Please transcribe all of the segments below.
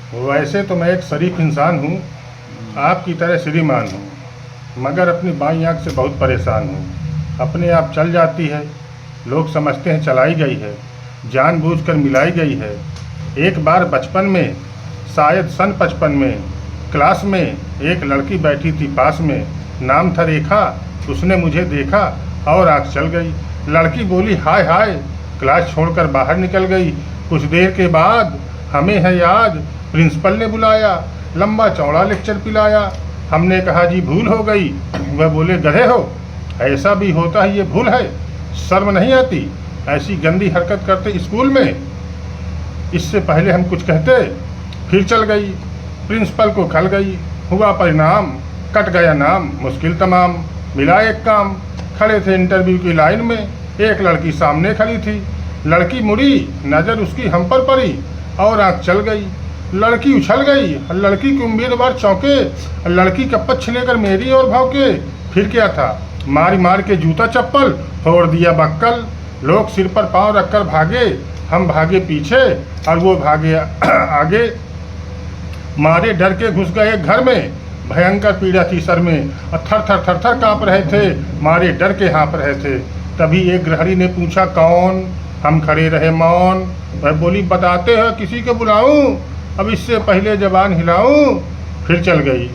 वैसे तो मैं एक शरीफ इंसान हूँ, आपकी तरह श्रीमान हूँ, मगर अपनी बाईं आँख से बहुत परेशान हूँ। अपने आप चल जाती है, लोग समझते हैं चलाई गई है, जानबूझकर मिलाई गई है। एक बार बचपन में, शायद सन 55 में, क्लास में एक लड़की बैठी थी पास में, नाम था रेखा। उसने मुझे देखा और आँख चल गई। लड़की बोली हाय हाय, क्लास छोड़कर बाहर निकल गई। कुछ देर के बाद हमें है याद, प्रिंसिपल ने बुलाया, लंबा चौड़ा लेक्चर पिलाया। हमने कहा जी भूल हो गई। वह बोले गधे हो, ऐसा भी होता है, ये भूल है, शर्म नहीं आती ऐसी गंदी हरकत करते स्कूल में। इससे पहले हम कुछ कहते, फिर चल गई। प्रिंसिपल को खल गई, हुआ परिणाम, कट गया नाम, मुश्किल तमाम। मिला एक काम, खड़े थे इंटरव्यू की लाइन में, एक लड़की सामने खड़ी थी। लड़की मुड़ी, नज़र उसकी हम पर पड़ी और आँख चल गई। लड़की उछल गई, लड़की के उम्मीदवार चौंके, लड़की का पक्ष लेकर मेरी ओर भौंके। फिर क्या था, मार मार के जूता चप्पल फोड़ दिया बक्कल। लोग सिर पर पाँव रखकर भागे, हम भागे पीछे और वो भागे आगे। मारे डर के घुस गए घर में, भयंकर पीड़ा थी सर में, और थर थर थर थर काँप रहे थे, मारे डर के हाँप रहे थे। तभी एक गृहिणी ने पूछा कौन, हम खड़े रहे मौन। वह बोली बताते हैं किसी को बुलाऊं, अब इससे पहले जबान हिलाऊं। फिर चल गई,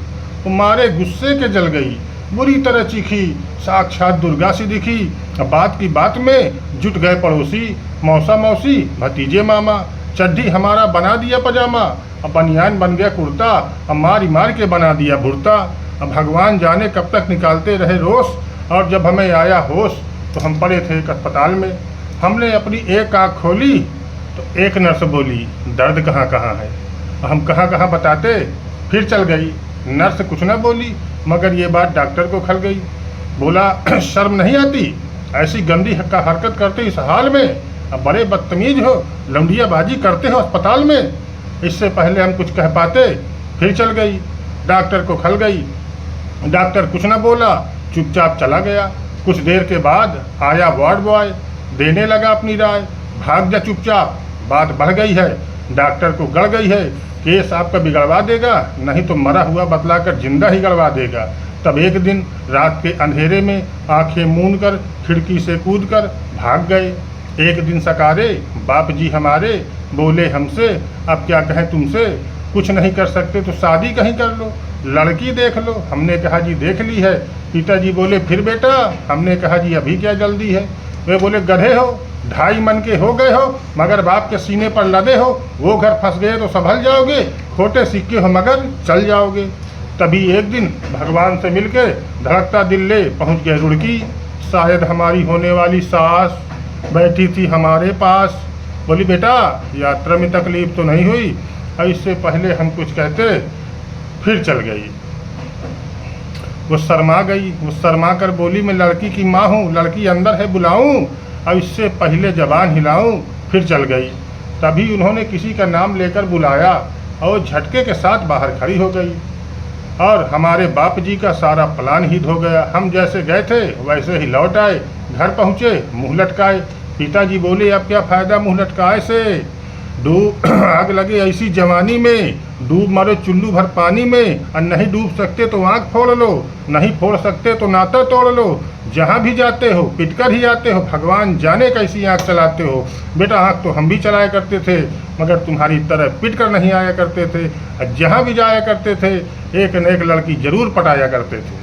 वो मारे गुस्से के जल गई, बुरी तरह चीखी, साक्षात दुर्गा सी दिखी। अब बात की बात में जुट गए पड़ोसी, मौसा मौसी भतीजे मामा। चड्ढी हमारा बना दिया पजामा, अब बनियान बन गया कुर्ता, अब मारी मार के बना दिया भुर्ता। अब भगवान जाने कब तक निकालते रहे रोष, और जब हमें आया होश तो हम पड़े थे एक अस्पताल में। हमने अपनी एक आँख खोली तो एक नर्स बोली दर्द कहाँ कहाँ है। हम कहाँ कहाँ बताते, फिर चल गई। नर्स कुछ न बोली, मगर ये बात डॉक्टर को खल गई। बोला शर्म नहीं आती ऐसी गंदी हरकत करते इस हाल में, अब बड़े बदतमीज हो, लौंडियाबाजी करते हो अस्पताल में। इससे पहले हम कुछ कह पाते, फिर चल गई। डॉक्टर को खल गई, डॉक्टर कुछ न बोला, चुपचाप चला गया। कुछ देर के बाद आया वार्ड बॉय, देने लगा अपनी राय, भाग जा चुपचाप, बात बढ़ गई है, डॉक्टर को गड़ गई है, केस आपका बिगड़वा देगा, नहीं तो मरा हुआ बतलाकर जिंदा ही गड़वा देगा। तब एक दिन रात के अंधेरे में आंखें मूंद कर खिड़की से कूद कर भाग गए। एक दिन सकारे बाप जी हमारे बोले हमसे, अब क्या कहें तुमसे, कुछ नहीं कर सकते तो शादी कहीं कर लो, लड़की देख लो। हमने कहा जी देख ली है। पिताजी बोले फिर बेटा, हमने कहा जी अभी क्या जल्दी है। वे बोले गधे हो, 2.5 मन के हो गए हो, मगर बाप के सीने पर लदे हो, वो घर फंस गए तो संभल जाओगे, खोटे सिक्के हो मगर चल जाओगे। तभी एक दिन भगवान से मिलके धड़कता दिल ले पहुँच गए रुड़की। शायद हमारी होने वाली सास बैठी थी हमारे पास, बोली बेटा यात्रा में तकलीफ तो नहीं हुई। और इससे पहले हम कुछ कहते, फिर चल गई। वो शर्मा गई, वो शर्मा कर बोली मैं लड़की की माँ हूँ, लड़की अंदर है बुलाऊं, अब इससे पहले जबान हिलाऊं। फिर चल गई। तभी उन्होंने किसी का नाम लेकर बुलाया और झटके के साथ बाहर खड़ी हो गई, और हमारे बाप जी का सारा प्लान हिट हो गया। हम जैसे गए थे वैसे ही लौट आए, घर पहुँचे मुँह लटकाए। पिताजी बोले अब क्या फ़ायदा मुँह लटकाए से, डूब आग लगे ऐसी जवानी में, डूब मरो चुल्लू भर पानी में, और नहीं डूब सकते तो आँख फोड़ लो, नहीं फोड़ सकते तो नाता तोड़ लो। जहाँ भी जाते हो पिटकर ही आते हो, भगवान जाने कैसी आँख चलाते हो। बेटा आँख तो हम भी चलाया करते थे, मगर तुम्हारी तरह पिट कर नहीं आया करते थे, और जहाँ भी जाया करते थे एक न एक लड़की जरूर पटाया करते थे।